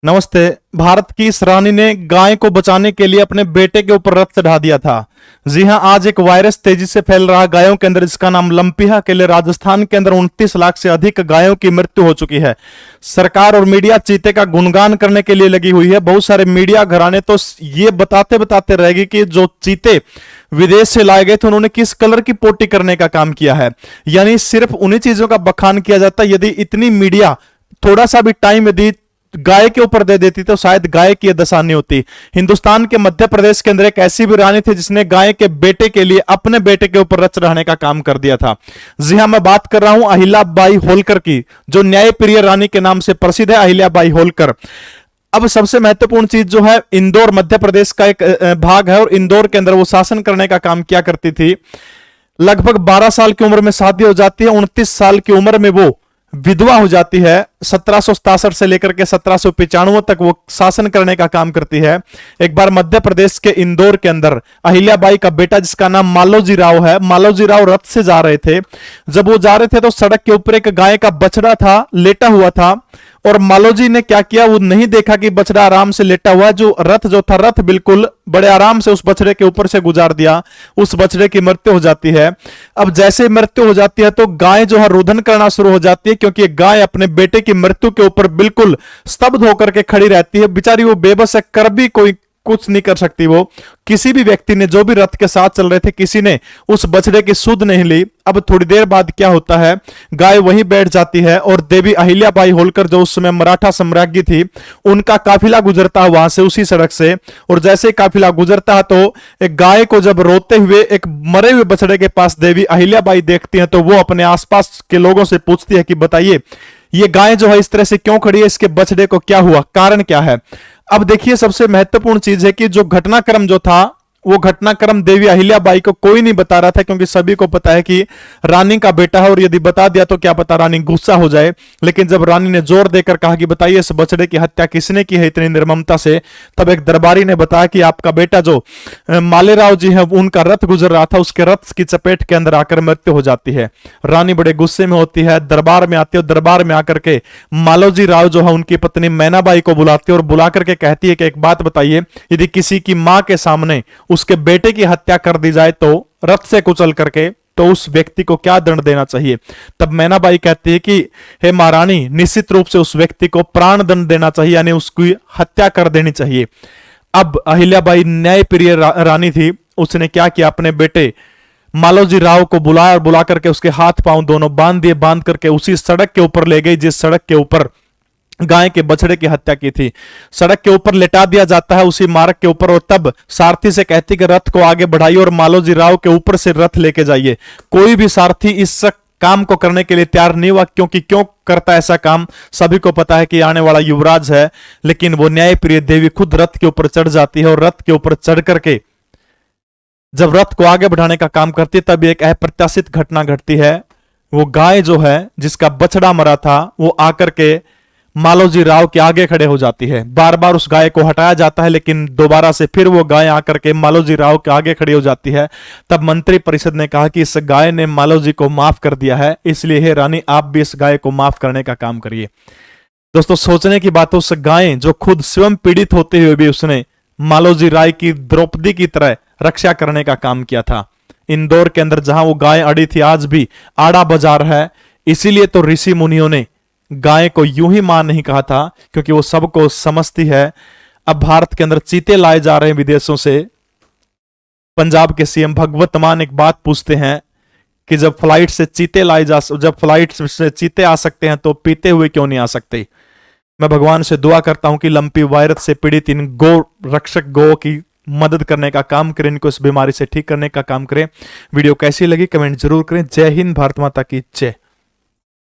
नमस्ते। भारत की इस रानी ने गाय को बचाने के लिए अपने बेटे के ऊपर रथ चढ़ा दिया था। जी हां, आज एक वायरस तेजी से फैल रहा गायों के अंदर, जिसका नाम लंपिया के लिए राजस्थान के अंदर 29 लाख से अधिक गायों की मृत्यु हो चुकी है। सरकार और मीडिया चीते का गुणगान करने के लिए लगी हुई है। बहुत सारे मीडिया घराने तो ये बताते बताते रहेगी कि जो चीते विदेश से लाए गए थे उन्होंने किस कलर की पोटी करने का काम किया है। यानी सिर्फ उन्हीं चीजों का बखान किया जाता है। यदि इतनी मीडिया थोड़ा सा भी टाइम यदि गाय के ऊपर दे देती तो शायद गाय की दशा नहीं होती। हिंदुस्तान के मध्य प्रदेश के अंदर एक ऐसी भी रानी थी जिसने गाय के बेटे के लिए अपने बेटे के ऊपर रच रहने का काम कर दिया था। जी हां, मैं बात कर रहा हूं अहिल्याबाई होलकर की, जो न्यायप्रिय रानी के नाम से प्रसिद्ध है, अहिल्याबाई होलकर। अब सबसे महत्वपूर्ण चीज जो है, इंदौर मध्य प्रदेश का एक भाग है और इंदौर के अंदर वो शासन करने का काम किया करती थी। लगभग 12 साल की उम्र में शादी हो जाती है। 29 साल की उम्र में वो विधवा हो जाती है। 1767 से लेकर के 1795 तक वो शासन करने का काम करती है। एक बार मध्य प्रदेश के इंदौर के अंदर अहिल्याबाई का बेटा, जिसका नाम मालोजी राव है, मालोजी राव रथ से जा रहे थे। जब वो जा रहे थे तो सड़क के ऊपर एक गाय का बछड़ा था, लेटा हुआ था। और मालोजी ने क्या किया, वो नहीं देखा कि बछड़ा आराम से लेटा हुआ। जो था रथ बिल्कुल बड़े आराम से उस बछड़े के ऊपर से गुजार दिया। उस बछड़े की मृत्यु हो जाती है। अब जैसे मृत्यु हो जाती है तो गाय जो है रुदन करना शुरू हो जाती है, क्योंकि गाय अपने बेटे की मृत्यु के ऊपर बिल्कुल स्तब्ध होकर के खड़ी रहती है। बेचारी वो बेबस है, कर भी कोई कुछ नहीं कर सकती। वो किसी भी व्यक्ति ने, जो भी रथ के साथ चल रहे थे, किसी ने उस बछड़े की सुध नहीं ली। अब थोड़ी देर बाद क्या होता है, गाय वहीं बैठ जाती है और देवी अहिल्याबाई होलकर, जो उस समय मराठा सम्राज्ञी थी, उनका काफिला गुजरता है वहां से, उसी सड़क से। और जैसे काफिला गुजरता है तो एक गाय को जब रोते हुए एक मरे हुए बछड़े के पास देवी अहिल्याबाई देखती है तो वो अपने आसपास के लोगों से पूछती है कि बताइए, ये गाय जो है इस तरह से क्यों खड़ी है, इसके बछड़े को क्या हुआ, कारण क्या है। अब देखिए, सबसे महत्वपूर्ण चीज है कि जो घटनाक्रम जो था, वो घटनाक्रम देवी अहिल्याबाई को कोई नहीं बता रहा था, क्योंकि सभी को पता है कि रानी का बेटा है और यदि बता दिया तो क्या पता रानी गुस्सा हो जाए। लेकिन जब रानी ने जोर देकर कहा कि बताइए इस बछड़े की हत्या किसने की है इतनी निर्ममता से, तब एक दरबारी ने बताया कि आपका बेटा जो मालेराव जी है, उनका रथ गुजर रहा था, उसके रथ की चपेट के अंदर आकर मृत्यु हो जाती है। रानी बड़े गुस्से में होती है, दरबार में आती है और दरबार में आकर के मालोजी राव जो है उनकी पत्नी मैनाबाई को बुलाती है और बुला करके कहती है कि एक बात बताइए, यदि किसी की मां के सामने उसके बेटे की हत्या कर दी जाए तो रथ से कुचल करके, तो उस व्यक्ति को क्या दंड देना चाहिए। तब मैनाबाई कहती है कि हे महारानी, निश्चित रूप से उस व्यक्ति को प्राण दंड देना चाहिए, यानी उसकी हत्या कर देनी चाहिए। अब अहिल्याबाई न्यायप्रिय रानी थी, उसने क्या किया, अपने बेटे मालोजी राव को बुलाया और बुला करके उसके हाथ पांव दोनों बांध दिए। बांध करके उसी सड़क के ऊपर ले गई जिस सड़क के ऊपर गाय के बछड़े की हत्या की थी। सड़क के ऊपर लेटा दिया जाता है उसी मार्ग के ऊपर, और तब सारथी से कहती कि रथ को आगे बढ़ाइए और मालोजी राव के ऊपर से रथ लेके जाइए। कोई भी सारथी इस काम को करने के लिए तैयार नहीं हुआ, क्योंकि क्यों करता है ऐसा काम, सभी को पता है कि आने वाला युवराज है। लेकिन वो न्यायप्रिय देवी खुद रथ के ऊपर चढ़ जाती है और रथ के ऊपर चढ़ करके जब रथ को आगे बढ़ाने का काम करती है, तब एक अप्रत्याशित घटना घटती है। वो गाय जो है जिसका बछड़ा मरा था, वो आकर के मालोजी राव के आगे खड़े हो जाती है। बार बार उस गाय को हटाया जाता है, लेकिन दोबारा से फिर वो गाय आकर के मालोजी राव के आगे खड़ी हो जाती है। तब मंत्री परिषद ने कहा कि इस गाय ने मालोजी को माफ कर दिया है, इसलिए हे रानी, आप भी इस गाय को माफ करने का काम करिए। दोस्तों, सोचने की बात है, उस गाय जो खुद स्वयं पीड़ित होते हुए भी उसने मालोजी राय की द्रौपदी की तरह रक्षा करने का काम किया था। इंदौर के अंदर जहां वो गाय अड़ी थी, आज भी आड़ा बाजार है। इसीलिए तो ऋषि मुनियों ने गाय को यूं ही मां नहीं कहा था, क्योंकि वो सबको समझती है। अब भारत के अंदर चीते लाए जा रहे हैं विदेशों से। पंजाब के सीएम भगवत मान एक बात पूछते हैं कि जब फ्लाइट से चीते आ सकते हैं तो पीते हुए क्यों नहीं आ सकते। मैं भगवान से दुआ करता हूं कि लंपी वायरस से पीड़ित इन गो रक्षक गौ की मदद करने का काम करें, इनको इस बीमारी से ठीक करने का काम करें। वीडियो कैसी लगी कमेंट जरूर करें। जय हिंद, भारत माता की जय।